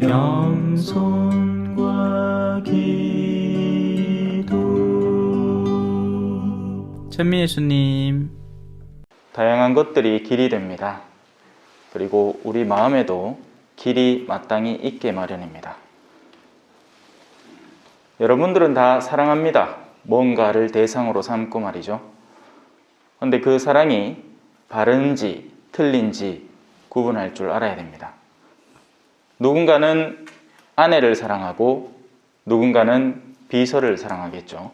겸손과 기도. 천미예수님. 다양한 것들이 길이 됩니다. 그리고 우리 마음에도 길이 마땅히 있게 마련입니다. 여러분들은 다 사랑합니다. 뭔가를 대상으로 삼고 말이죠. 그런데 그 사랑이 바른지 틀린지 구분할 줄 알아야 됩니다. 누군가는 아내를 사랑하고 누군가는 비서를 사랑하겠죠.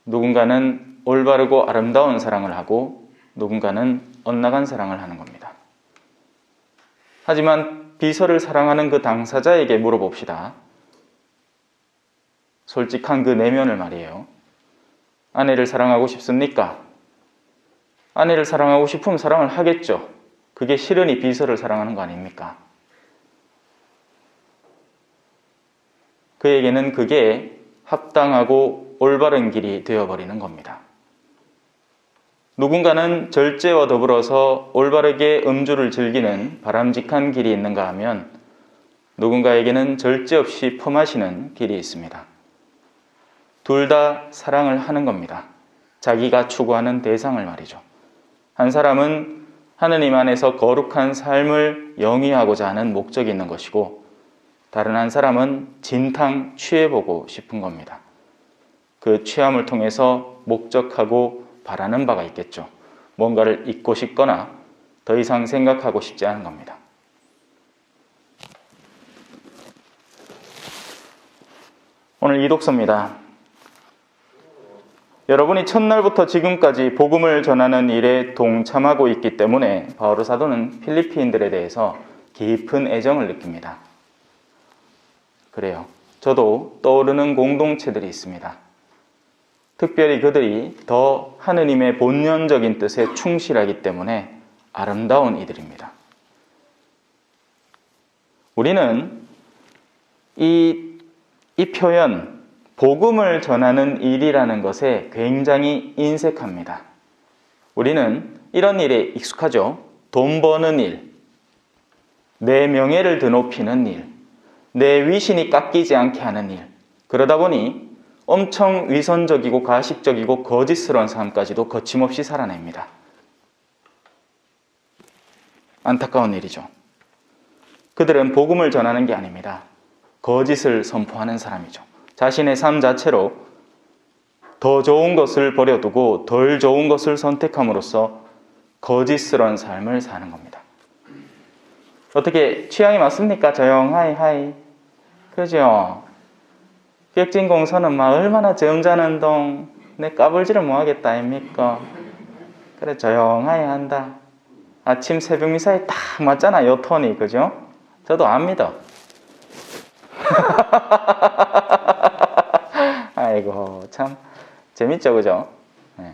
누군가는 올바르고 아름다운 사랑을 하고 누군가는 엇나간 사랑을 하는 겁니다. 하지만 비서를 사랑하는 그 당사자에게 물어봅시다. 솔직한 그 내면을 말이에요. 아내를 사랑하고 싶습니까? 아내를 사랑하고 싶으면 사랑을 하겠죠. 그게 싫으니 비서를 사랑하는 거 아닙니까? 그에게는 그게 합당하고 올바른 길이 되어버리는 겁니다. 누군가는 절제와 더불어서 올바르게 음주를 즐기는 바람직한 길이 있는가 하면 누군가에게는 절제 없이 품하시는 길이 있습니다. 둘 다 사랑을 하는 겁니다. 자기가 추구하는 대상을 말이죠. 한 사람은 하느님 안에서 거룩한 삶을 영위하고자 하는 목적이 있는 것이고 다른 한 사람은 진탕 취해보고 싶은 겁니다. 그 취함을 통해서 목적하고 바라는 바가 있겠죠. 뭔가를 잊고 싶거나 더 이상 생각하고 싶지 않은 겁니다. 오늘 이 독서입니다. 여러분이 첫날부터 지금까지 복음을 전하는 일에 동참하고 있기 때문에 바오로 사도는 필리피인들에 대해서 깊은 애정을 느낍니다. 그래요. 저도 떠오르는 공동체들이 있습니다. 특별히 그들이 더 하느님의 본연적인 뜻에 충실하기 때문에 아름다운 이들입니다. 우리는 이 표현, 복음을 전하는 일이라는 것에 굉장히 인색합니다. 우리는 이런 일에 익숙하죠. 돈 버는 일, 내 명예를 드높이는 일, 내 위신이 깎이지 않게 하는 일. 그러다 보니 엄청 위선적이고 가식적이고 거짓스러운 삶까지도 거침없이 살아냅니다. 안타까운 일이죠. 그들은 복음을 전하는 게 아닙니다. 거짓을 선포하는 사람이죠. 자신의 삶 자체로 더 좋은 것을 버려두고 덜 좋은 것을 선택함으로써 거짓스러운 삶을 사는 겁니다. 어떻게 취향이 맞습니까? 조용하이 하이. 그죠? 객진공서는 막 얼마나 점잖은 동, 내 까불지를 못하겠다 아닙니까? 그래 조용하이 한다. 아침 새벽 미사에 딱 맞잖아 요 톤이. 그죠? 저도 압니다. 아이고 참 재밌죠, 그죠? 네.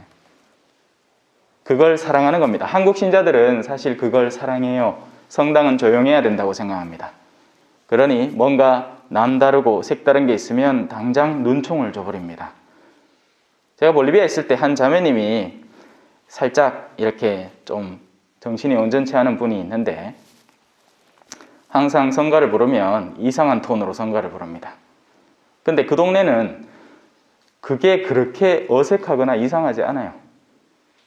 그걸 사랑하는 겁니다. 한국 신자들은 사실 그걸 사랑해요. 성당은 조용해야 된다고 생각합니다. 그러니 뭔가 남다르고 색다른 게 있으면 당장 눈총을 줘버립니다. 제가 볼리비아에 있을 때 한 자매님이 살짝 이렇게 좀 정신이 온전치 않은 분이 있는데 항상 성가를 부르면 이상한 톤으로 성가를 부릅니다. 근데 그 동네는 그게 그렇게 어색하거나 이상하지 않아요.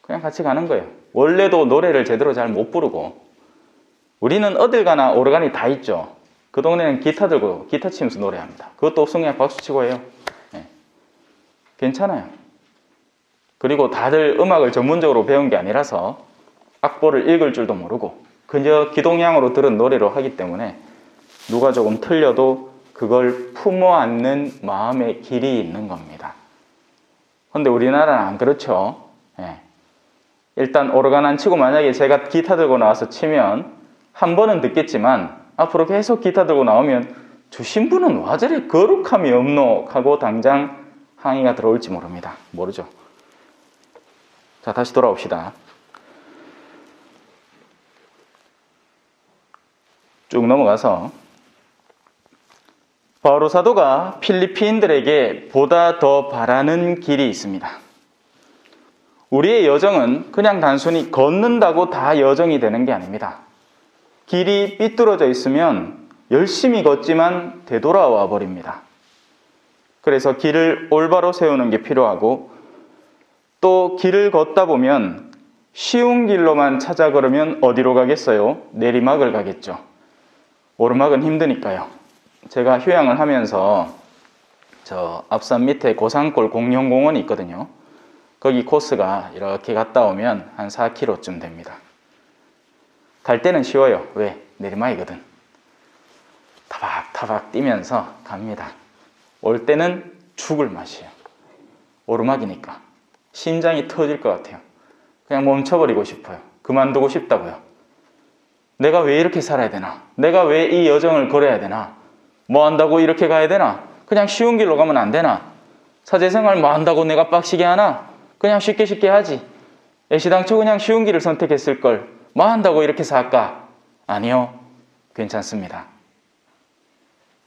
그냥 같이 가는 거예요. 원래도 노래를 제대로 잘 못 부르고 우리는 어딜 가나 오르간이 다 있죠. 그 동네는 기타 들고 기타 치면서 노래합니다. 그것도 없으면 그냥 박수 치고 해요. 네. 괜찮아요. 그리고 다들 음악을 전문적으로 배운 게 아니라서 악보를 읽을 줄도 모르고 그저 기동량으로 들은 노래로 하기 때문에 누가 조금 틀려도 그걸 품어 안는 마음의 길이 있는 겁니다. 그런데 우리나라는 안 그렇죠. 네. 일단 오르간 안 치고 만약에 제가 기타 들고 나와서 치면 한 번은 듣겠지만 앞으로 계속 기타 들고 나오면 저 신부는 와 저래 거룩함이 없노 하고 당장 항의가 들어올지 모릅니다. 모르죠. 자, 다시 돌아옵시다. 쭉 넘어가서 바오로 사도가 필리피인들에게 보다 더 바라는 길이 있습니다. 우리의 여정은 그냥 단순히 걷는다고 다 여정이 되는 게 아닙니다. 길이 삐뚤어져 있으면 열심히 걷지만 되돌아와 버립니다. 그래서 길을 올바로 세우는 게 필요하고, 또 길을 걷다 보면 쉬운 길로만 찾아 걸으면 어디로 가겠어요? 내리막을 가겠죠. 오르막은 힘드니까요. 제가 휴양을 하면서 저 앞산 밑에 고산골 공룡공원이 있거든요. 거기 코스가 이렇게 갔다 오면 한 4km쯤 됩니다. 갈 때는 쉬워요. 왜? 내리막이거든. 타박타박 뛰면서 갑니다. 올 때는 죽을 맛이에요. 오르막이니까 심장이 터질 것 같아요. 그냥 멈춰버리고 싶어요. 그만두고 싶다고요. 내가 왜 이렇게 살아야 되나? 내가 왜 이 여정을 걸어야 되나? 뭐 한다고 이렇게 가야 되나? 그냥 쉬운 길로 가면 안 되나? 사제생활 뭐 한다고 내가 빡시게 하나? 그냥 쉽게 하지. 애시당초 그냥 쉬운 길을 선택했을 걸 뭐 한다고 이렇게 살까? 아니요. 괜찮습니다.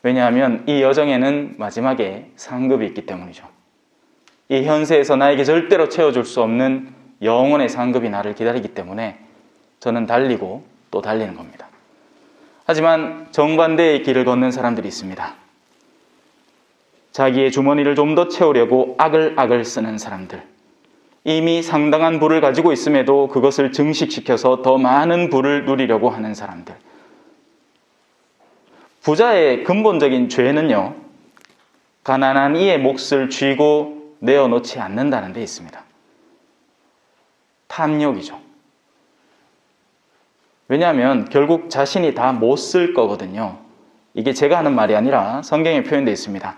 왜냐하면 이 여정에는 마지막에 상급이 있기 때문이죠. 이 현세에서 나에게 절대로 채워줄 수 없는 영혼의 상급이 나를 기다리기 때문에 저는 달리고 또 달리는 겁니다. 하지만 정반대의 길을 걷는 사람들이 있습니다. 자기의 주머니를 좀 더 채우려고 아글아글 쓰는 사람들. 이미 상당한 부를 가지고 있음에도 그것을 증식시켜서 더 많은 부를 누리려고 하는 사람들. 부자의 근본적인 죄는요, 가난한 이의 몫을 쥐고 내어놓지 않는다는 데 있습니다. 탐욕이죠. 왜냐하면 결국 자신이 다 못 쓸 거거든요. 이게 제가 하는 말이 아니라 성경에 표현되어 있습니다.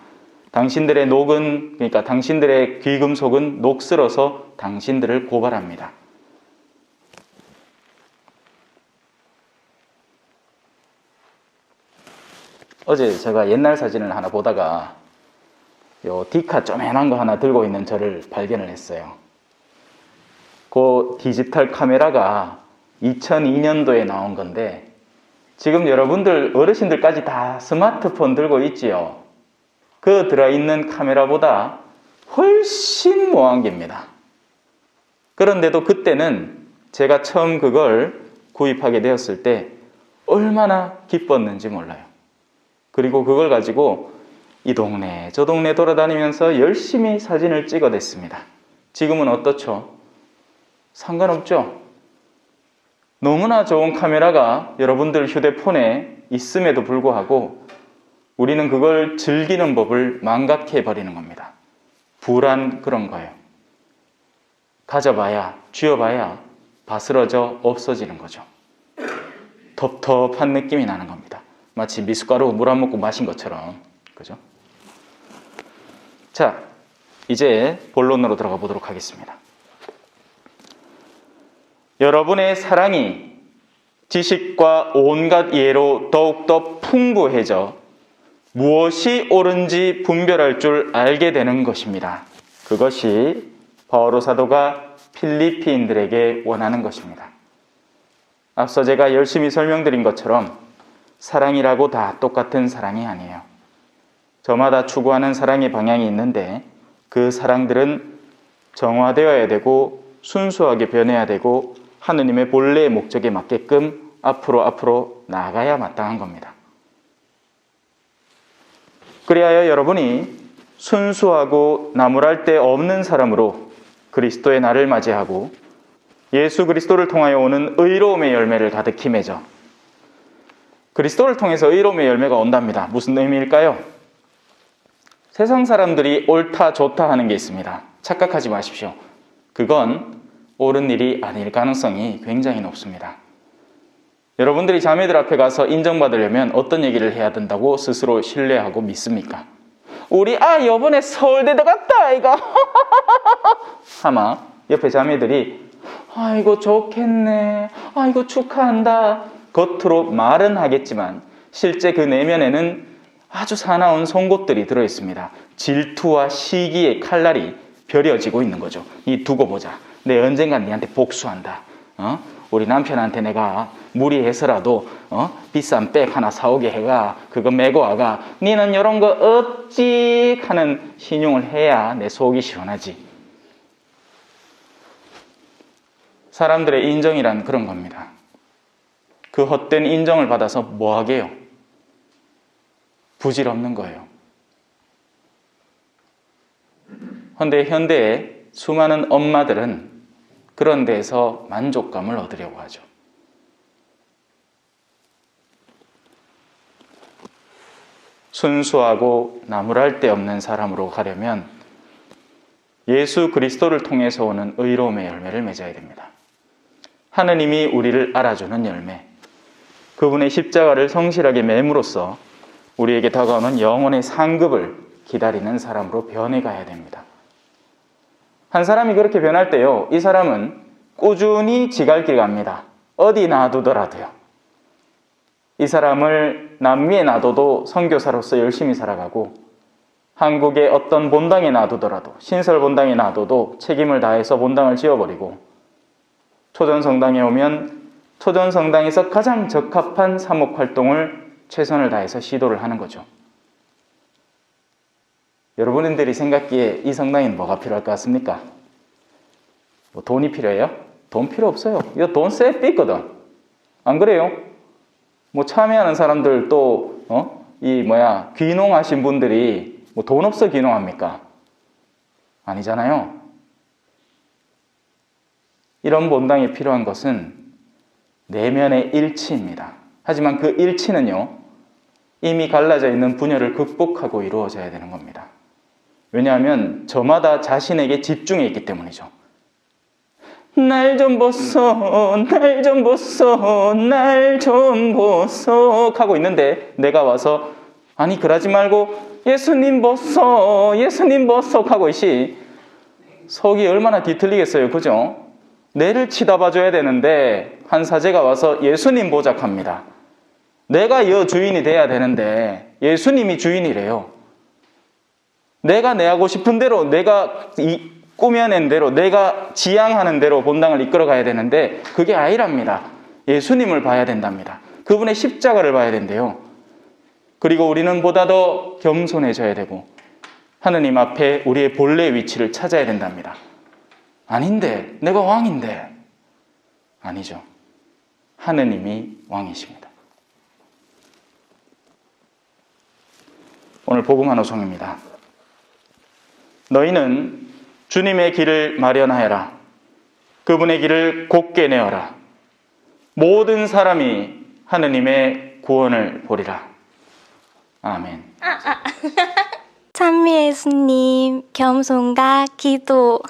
당신들의 녹은, 그러니까 당신들의 귀금속은 녹슬어서 당신들을 고발합니다. 어제 제가 옛날 사진을 하나 보다가 요 디카 쪼맨한 거 하나 들고 있는 저를 발견을 했어요. 그 디지털 카메라가 2002년도에 나온 건데 지금 여러분들 어르신들까지 다 스마트폰 들고 있지요. 그 들어있는 카메라보다 훨씬 모한계입니다. 그런데도 그때는 제가 처음 그걸 구입하게 되었을 때 얼마나 기뻤는지 몰라요. 그리고 그걸 가지고 이 동네 저 동네 돌아다니면서 열심히 사진을 찍어댔습니다. 지금은 어떻죠? 상관없죠? 너무나 좋은 카메라가 여러분들 휴대폰에 있음에도 불구하고 우리는 그걸 즐기는 법을 망각해버리는 겁니다. 불안 그런 거예요. 가져봐야, 쥐어봐야 바스러져 없어지는 거죠. 텁텁한 느낌이 나는 겁니다. 마치 미숫가루 물 한 모금 마신 것처럼. 그죠? 자, 이제 본론으로 들어가 보도록 하겠습니다. 여러분의 사랑이 지식과 온갖 이해로 더욱더 풍부해져 무엇이 옳은지 분별할 줄 알게 되는 것입니다. 그것이 바오로 사도가 필리피인들에게 원하는 것입니다. 앞서 제가 열심히 설명드린 것처럼 사랑이라고 다 똑같은 사랑이 아니에요. 저마다 추구하는 사랑의 방향이 있는데 그 사랑들은 정화되어야 되고 순수하게 변해야 되고 하느님의 본래의 목적에 맞게끔 앞으로 나아가야 마땅한 겁니다. 그리하여 여러분이 순수하고 나무랄 데 없는 사람으로 그리스도의 날을 맞이하고 예수 그리스도를 통하여 오는 의로움의 열매를 가득히 맺어 그리스도를 통해서 의로움의 열매가 온답니다. 무슨 의미일까요? 세상 사람들이 옳다 좋다 하는 게 있습니다. 착각하지 마십시오. 그건 옳은 일이 아닐 가능성이 굉장히 높습니다. 여러분들이 자매들 앞에 가서 인정받으려면 어떤 얘기를 해야 된다고 스스로 신뢰하고 믿습니까? 우리 이번에 서울대 들어갔다 아이가 아마 옆에 자매들이 아이고 좋겠네, 아이고 축하한다 겉으로 말은 하겠지만 실제 그 내면에는 아주 사나운 송곳들이 들어있습니다. 질투와 시기의 칼날이 벼려지고 있는 거죠. 이 두고 보자, 내 언젠간 니한테 복수한다. 우리 남편한테 내가 무리해서라도 비싼 백 하나 사오게 해가 그거 메고 와가 니는 이런 거 없지 하는 신용을 해야 내 속이 시원하지. 사람들의 인정이란 그런 겁니다. 그 헛된 인정을 받아서 뭐 하게요? 부질없는 거예요. 그런데 현대의 수많은 엄마들은 그런 데에서 만족감을 얻으려고 하죠. 순수하고 나무랄 데 없는 사람으로 가려면 예수 그리스도를 통해서 오는 의로움의 열매를 맺어야 됩니다. 하느님이 우리를 알아주는 열매, 그분의 십자가를 성실하게 맴으로써 우리에게 다가오는 영혼의 상급을 기다리는 사람으로 변해가야 됩니다. 한 사람이 그렇게 변할 때요, 이 사람은 꾸준히 지갈 길 갑니다. 어디 놔두더라도요. 이 사람을 남미에 놔둬도 선교사로서 열심히 살아가고, 한국의 어떤 본당에 놔두더라도, 신설 본당에 놔둬도 책임을 다해서 본당을 지어버리고, 초전성당에 오면 초전성당에서 가장 적합한 사목활동을 최선을 다해서 시도를 하는 거죠. 여러분들이 생각기에 이 성당에는 뭐가 필요할 것 같습니까? 뭐 돈이 필요해요? 돈 필요 없어요. 이거 돈 쎄 삐거든. 안 그래요? 뭐 참여하는 사람들 또 귀농하신 분들이 뭐 돈 없어 귀농합니까? 아니잖아요. 이런 본당에 필요한 것은 내면의 일치입니다. 하지만 그 일치는요, 이미 갈라져 있는 분열을 극복하고 이루어져야 되는 겁니다. 왜냐하면 저마다 자신에게 집중해 있기 때문이죠. 날 좀 보소, 날 좀 보소, 날 좀 보소 하고 있는데, 내가 와서 아니 그러지 말고 예수님 보소, 예수님 보소 하고 있이 속이 얼마나 뒤틀리겠어요, 그죠? 내를 치다봐줘야 되는데 한 사제가 와서 예수님 보자합니다. 내가 여주인이 돼야 되는데 예수님이 주인이래요. 내가 내하고 싶은 대로, 내가 꾸며낸 대로, 내가 지향하는 대로 본당을 이끌어 가야 되는데 그게 아니랍니다. 예수님을 봐야 된답니다. 그분의 십자가를 봐야 된대요. 그리고 우리는 보다 더 겸손해져야 되고 하느님 앞에 우리의 본래 위치를 찾아야 된답니다. 아닌데, 내가 왕인데. 아니죠. 하느님이 왕이십니다. 오늘 복음 한 호송입니다. 너희는 주님의 길을 마련하여라. 그분의 길을 곧게 내어라. 모든 사람이 하느님의 구원을 보리라. 아멘. 찬미 예수님, 겸손과 기도.